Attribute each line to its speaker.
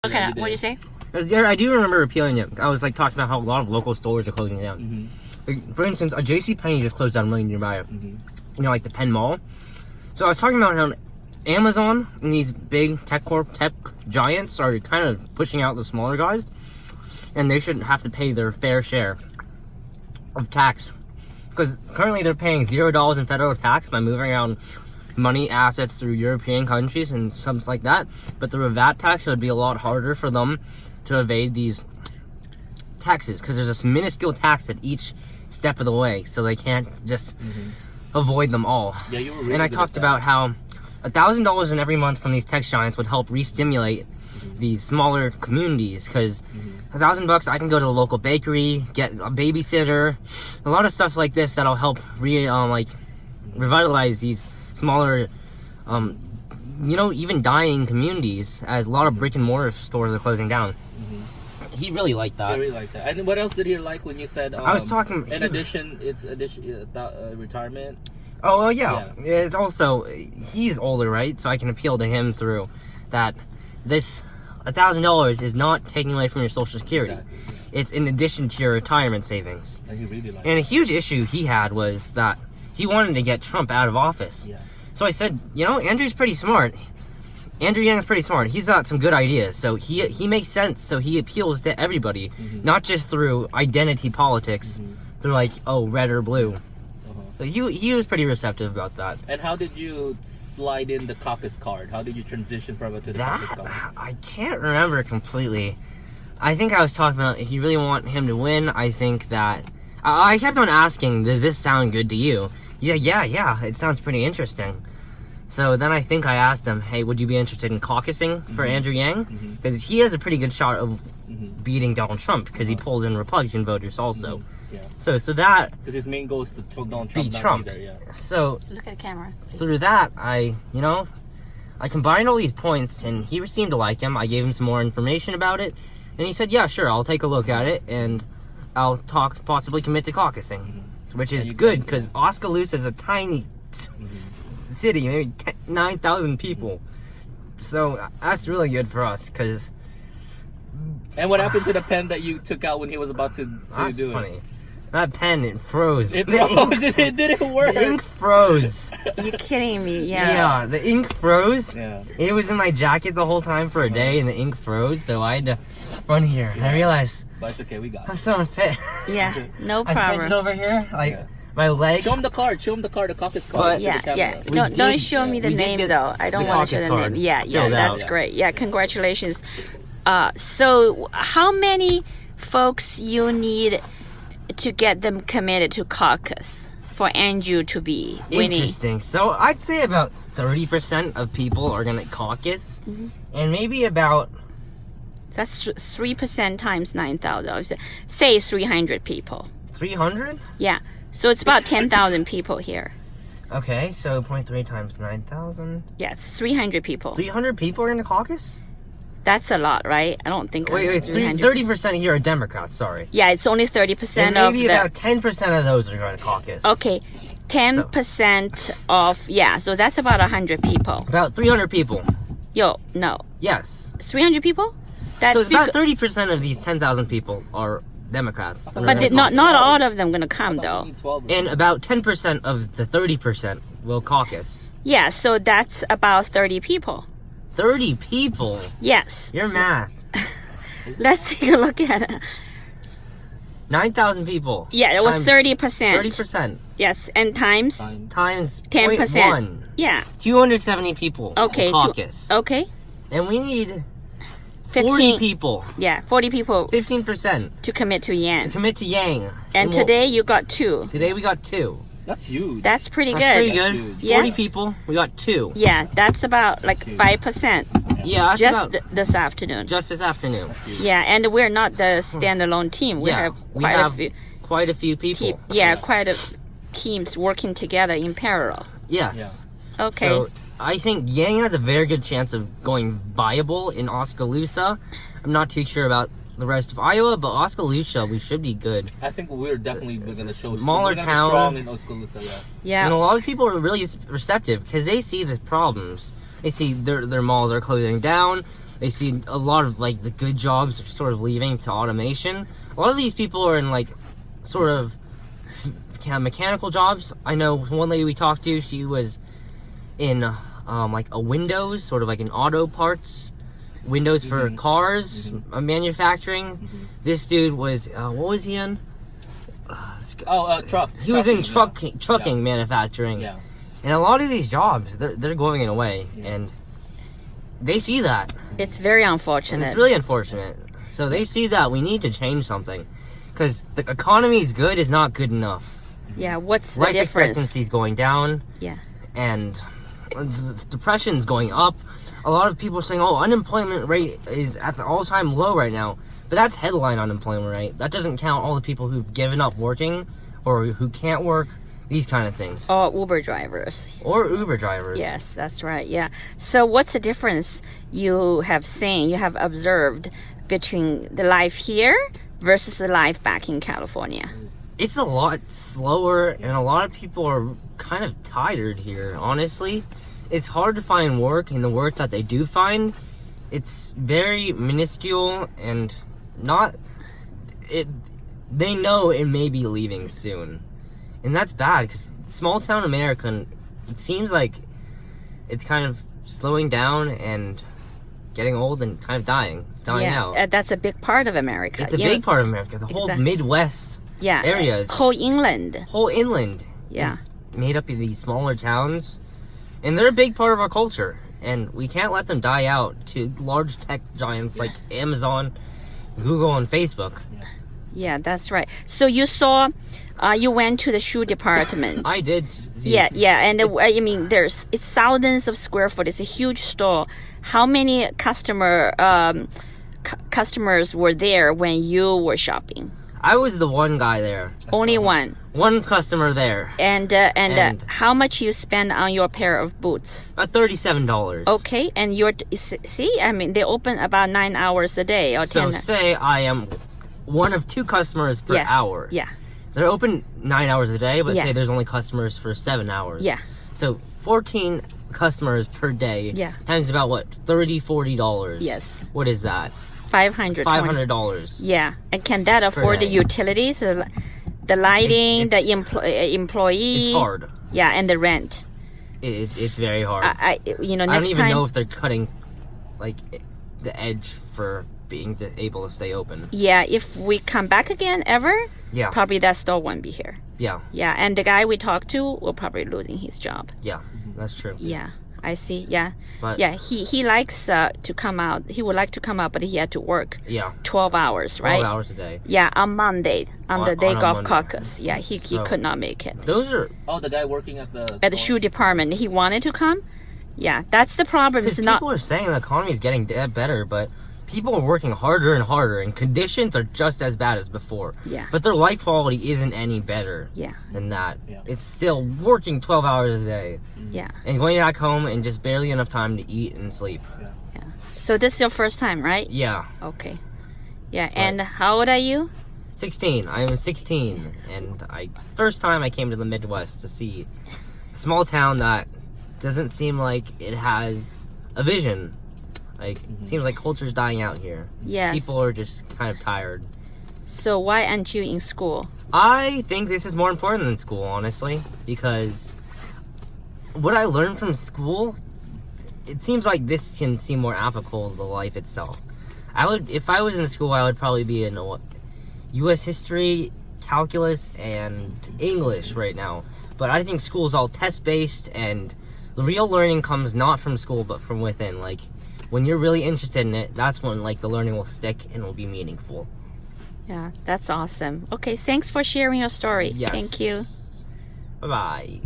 Speaker 1: Okay, what do you say?
Speaker 2: I do remember repealing it. I was like talking about how a lot of local stores are closing down. Like, for instance, a JCPenney just closed down really nearby. You know, like the Penn Mall. So I was talking about how Amazon and these big tech giants are kind of pushing out the smaller guys, and they shouldn't have to pay their fair share of tax, because currently they're paying $0 in federal tax by moving around money assets through European countries and something like that. But through a VAT tax, it would be a lot harder for them to evade these taxes, because there's this minuscule tax at each step of the way, so they can't just avoid them all.
Speaker 3: Yeah, you were really
Speaker 2: and I
Speaker 3: good
Speaker 2: talked
Speaker 3: at that.
Speaker 2: about how $1,000 in every month from these tech giants would help re-stimulate these smaller communities, because $1,000 I can go to the local bakery, get a babysitter, a lot of stuff like this that'll help revitalize these smaller, you know, even dying communities, as a lot of brick and mortar stores are closing down. He really liked that.
Speaker 3: I really like that. And what else did he like when you said?
Speaker 2: I was talking.
Speaker 3: In addition, retirement.
Speaker 2: Oh well, yeah. It's also, he's older, right? So I can appeal to him through that. This $1,000 is not taking away from your Social Security.
Speaker 3: Exactly.
Speaker 2: It's in addition to your retirement savings.
Speaker 3: And he really liked
Speaker 2: And a huge issue he had was that he wanted to get Trump out of office.
Speaker 3: Yeah.
Speaker 2: So I said, you know, Andrew's pretty smart. Andrew Yang's pretty smart. He's got some good ideas. So he makes sense. So he appeals to everybody, not just through identity politics, through like, oh, red or blue. So he was pretty receptive about that.
Speaker 3: And how did you slide in the caucus card? How did you transition from it to the caucus card?
Speaker 2: I can't remember completely. I think I was talking about if you really want him to win. I think that I kept on asking, does this sound good to you? Yeah, it sounds pretty interesting. So then I think I asked him, hey, would you be interested in caucusing for Andrew Yang? Because he has a pretty good shot of beating Donald Trump, because he pulls in Republican voters also.
Speaker 3: Yeah.
Speaker 2: So that,
Speaker 3: Because his main goal is to Donald Trump.
Speaker 2: beat
Speaker 3: not
Speaker 2: Trump.
Speaker 3: Either, yeah.
Speaker 2: So
Speaker 1: Look at the camera. Please.
Speaker 2: through that, I combined all these points, and he seemed to like him. I gave him some more information about it, and he said, yeah, sure, I'll take a look at it, and I'll possibly commit to caucusing, which is good, because Oskaloosa is a tiny city, maybe 9,000 people. So that's really good for us, because...
Speaker 3: And what happened to the pen that you took out when he was about to
Speaker 2: That's
Speaker 3: do
Speaker 2: funny.
Speaker 3: it?
Speaker 2: That pen, it froze.
Speaker 3: It froze. It didn't work.
Speaker 2: The ink froze.
Speaker 1: You're kidding me?
Speaker 2: Yeah, the ink froze.
Speaker 3: Yeah.
Speaker 2: It was in my jacket the whole time for a day, and the ink froze, so I had to run here. I realized
Speaker 3: But it's okay, we got
Speaker 2: I'm
Speaker 3: it.
Speaker 2: so unfit.
Speaker 1: Yeah, no
Speaker 2: I switched it
Speaker 1: problem.
Speaker 2: over here, like
Speaker 3: Yeah.
Speaker 2: my leg.
Speaker 3: Show him the card. Show him the card, the caucus card.
Speaker 2: But-
Speaker 3: to the
Speaker 1: Yeah.
Speaker 3: camera.
Speaker 1: Don't
Speaker 2: did-
Speaker 1: show me the
Speaker 2: we did
Speaker 1: name
Speaker 2: get
Speaker 1: though. I don't
Speaker 2: the
Speaker 1: want to show
Speaker 2: caucus
Speaker 1: the
Speaker 2: card
Speaker 1: name. Yeah,
Speaker 2: filled
Speaker 1: that's
Speaker 2: out.
Speaker 1: great. Yeah, congratulations. So how many folks you need to get them committed to caucus for Andrew to be winning?
Speaker 2: Interesting. So I'd say about 30% of people are gonna caucus, and maybe about
Speaker 1: That's 3% times 9,000. Say 300 people.
Speaker 2: 300.
Speaker 1: Yeah. So it's about 10,000 people here.
Speaker 2: Okay, so 0.3 times 9,000.
Speaker 1: Yes, 300 people.
Speaker 2: 300 people are in the caucus.
Speaker 1: That's a lot, right? I don't think.
Speaker 2: Wait, 30% here are Democrats. Sorry.
Speaker 1: Yeah, it's only 30%
Speaker 2: And
Speaker 1: of
Speaker 2: maybe
Speaker 1: the.
Speaker 2: about 10% of those are going to caucus.
Speaker 1: Okay, 10% of, yeah, so that's about 100 people.
Speaker 2: About 300 people.
Speaker 1: No,
Speaker 2: Yes.
Speaker 1: 300 people? That's
Speaker 2: So it's about
Speaker 1: becau-
Speaker 2: 30% of these 10,000 people are Democrats. and are
Speaker 1: but
Speaker 2: gonna
Speaker 1: not
Speaker 2: caucus.
Speaker 1: all of them gonna come though.
Speaker 3: 12
Speaker 2: And about 10% of the 30% will caucus.
Speaker 1: Yeah, so that's about 30 people.
Speaker 2: 30 people?
Speaker 1: Yes,
Speaker 2: Your math.
Speaker 1: let's take a look at it.
Speaker 2: 9,000 people.
Speaker 1: Yeah, it was
Speaker 2: Times
Speaker 1: 30%.
Speaker 2: 30%.
Speaker 1: Yes, and times
Speaker 3: time.
Speaker 2: Times
Speaker 1: 10%.
Speaker 2: 0.1.
Speaker 1: Yeah.
Speaker 2: 270 people
Speaker 1: Okay.
Speaker 2: will caucus.
Speaker 1: Okay.
Speaker 2: And we need
Speaker 1: 15
Speaker 2: 40 people.
Speaker 1: Yeah, 40 people
Speaker 2: 15%
Speaker 1: to commit to
Speaker 2: to
Speaker 1: Yan.
Speaker 2: commit to Yang.
Speaker 1: And
Speaker 2: we'll-
Speaker 1: today you got 2.
Speaker 2: Today we got 2.
Speaker 3: That's huge.
Speaker 1: That's pretty
Speaker 2: That's
Speaker 1: good.
Speaker 2: pretty good.
Speaker 3: huge.
Speaker 2: 40
Speaker 1: Yeah.
Speaker 2: people, we got 2.
Speaker 1: Yeah, that's about like 5%
Speaker 2: Yeah, that's
Speaker 1: just
Speaker 2: about
Speaker 1: this afternoon.
Speaker 2: just this afternoon.
Speaker 1: Yeah, and we're not the standalone team. We
Speaker 2: Yeah,
Speaker 1: have
Speaker 2: we
Speaker 1: quite
Speaker 2: have
Speaker 1: a few
Speaker 2: quite a few people.
Speaker 1: quite a teams working together in parallel.
Speaker 2: Yes.
Speaker 1: Okay.
Speaker 2: So I think Yang has a very good chance of going viable in Oskaloosa. I'm not too sure about the rest of Iowa, but Oskaloosa, we should be good.
Speaker 3: I think we're definitely going to show.
Speaker 2: smaller
Speaker 3: we're gonna be
Speaker 2: town.
Speaker 3: strong in Oskaloosa, yeah.
Speaker 1: yeah.
Speaker 2: And a lot of people are really receptive because they see the problems. They see their malls are closing down. They see a lot of like the good jobs are sort of leaving to automation. A lot of these people are in like sort of mechanical jobs. I know one lady we talked to, she was in like a Windows, sort of like an auto parts, Windows for cars, manufacturing. This dude was, what was he in?
Speaker 3: Truck.
Speaker 2: He was in
Speaker 3: trucking,
Speaker 2: trucking manufacturing.
Speaker 3: Yeah.
Speaker 2: And a lot of these jobs, they're going away, and they see that.
Speaker 1: It's very
Speaker 2: And
Speaker 1: unfortunate.
Speaker 2: it's really unfortunate. So they see that we need to change something, because the economy is good is not good enough.
Speaker 1: Yeah, what's the
Speaker 2: Life
Speaker 1: difference?
Speaker 2: expectancy is going down,
Speaker 1: Yeah.
Speaker 2: and depression's going up. A lot of people are saying, "Oh, unemployment rate is at the all-time low right now," but that's headline unemployment rate. That doesn't count all the people who've given up working or who can't work. These kind of things.
Speaker 1: Or Uber drivers.
Speaker 2: Or Uber drivers.
Speaker 1: Yes, that's right. Yeah. So what's the difference you have observed between the life here versus the life back in California?
Speaker 2: It's a lot slower, and a lot of people are kind of tired here, honestly. It's hard to find work, and the work that they do find, it's very minuscule and they know it may be leaving soon. And that's bad, because small town America, it seems like it's kind of slowing down and getting old and kind of dying out.
Speaker 1: That's a big part of America.
Speaker 2: It's a big part of America. The whole Midwest area is
Speaker 1: whole inland.
Speaker 2: Yeah. Is made up of these smaller towns, and they're a big part of our culture, and we can't let them die out to large tech giants like Amazon, Google, and Facebook.
Speaker 1: Yeah, that's right. So you saw, you went to the shoe department.
Speaker 2: I did.
Speaker 1: And I mean, it's thousands of square foot. It's a huge store. How many customers were there when you were shopping?
Speaker 2: I was the one guy there.
Speaker 1: Only one.
Speaker 2: One customer there.
Speaker 1: And how much you spend on your pair of boots?
Speaker 2: About $37.
Speaker 1: Okay, and I mean, they open about 9 hours a day or 10.
Speaker 2: So say I am one of 2 customers per hour.
Speaker 1: Yeah.
Speaker 2: They're open 9 hours a day, but
Speaker 1: Yeah.
Speaker 2: say there's only customers for 7 hours.
Speaker 1: Yeah.
Speaker 2: So 14 customers per day.
Speaker 1: Yeah.
Speaker 2: Times about what? $30-$40.
Speaker 1: Yes.
Speaker 2: What is that?
Speaker 1: $500. Yeah. And can that afford the
Speaker 2: day.
Speaker 1: utilities, the lighting, the employee?
Speaker 2: It's hard.
Speaker 1: Yeah, and the rent.
Speaker 2: It's very hard.
Speaker 1: I
Speaker 2: don't even know if they're cutting like the edge for being able to stay open.
Speaker 1: Yeah, if we come back again ever,
Speaker 2: Yeah.
Speaker 1: probably that store won't be here.
Speaker 2: Yeah.
Speaker 1: Yeah, and the guy we talked to will probably losing his job.
Speaker 2: Yeah. That's true.
Speaker 1: Yeah, I see. Yeah.
Speaker 2: But
Speaker 1: Yeah, he likes to come out. He would like to come out, but he had to work
Speaker 2: yeah,
Speaker 1: 12 hours, right?
Speaker 2: 12 hours a day.
Speaker 1: Yeah, on Monday, on the day
Speaker 2: on a
Speaker 1: of
Speaker 2: Monday.
Speaker 1: caucus. Yeah, he could not make it.
Speaker 2: Those are
Speaker 3: Oh, the guy working at the
Speaker 1: Shoe department, he wanted to come. Yeah, that's the problem.
Speaker 2: because
Speaker 1: It's not.
Speaker 2: people are saying the economy is getting better, but people are working harder and harder, and conditions are just as bad as before.
Speaker 1: Yeah.
Speaker 2: But their life quality isn't any better
Speaker 1: Yeah,
Speaker 2: than that.
Speaker 3: Yeah.
Speaker 2: It's still working 12 hours a day
Speaker 1: yeah,
Speaker 2: and going back home and just barely enough time to eat and sleep.
Speaker 1: yeah. So this is your first time, right?
Speaker 2: Yeah.
Speaker 1: Okay. Yeah, and how old are you?
Speaker 2: 16. I am 16, and first time I came to the Midwest to see a small town that doesn't seem like it has a vision. Like, it seems like culture's dying out here.
Speaker 1: Yes.
Speaker 2: People are just kind of tired.
Speaker 1: So why aren't you in school?
Speaker 2: I think this is more important than school, honestly, because what I learned from school, it seems like this can seem more applicable to life itself. If I was in school, I would probably be in U.S. history, calculus, and English right now. But I think school is all test-based, and the real learning comes not from school, but from within. Like, when you're really interested in it, that's when like the learning will stick and will be meaningful.
Speaker 1: Yeah, that's awesome. Okay, thanks for sharing your story.
Speaker 2: Yes.
Speaker 1: Thank you.
Speaker 2: Bye-bye.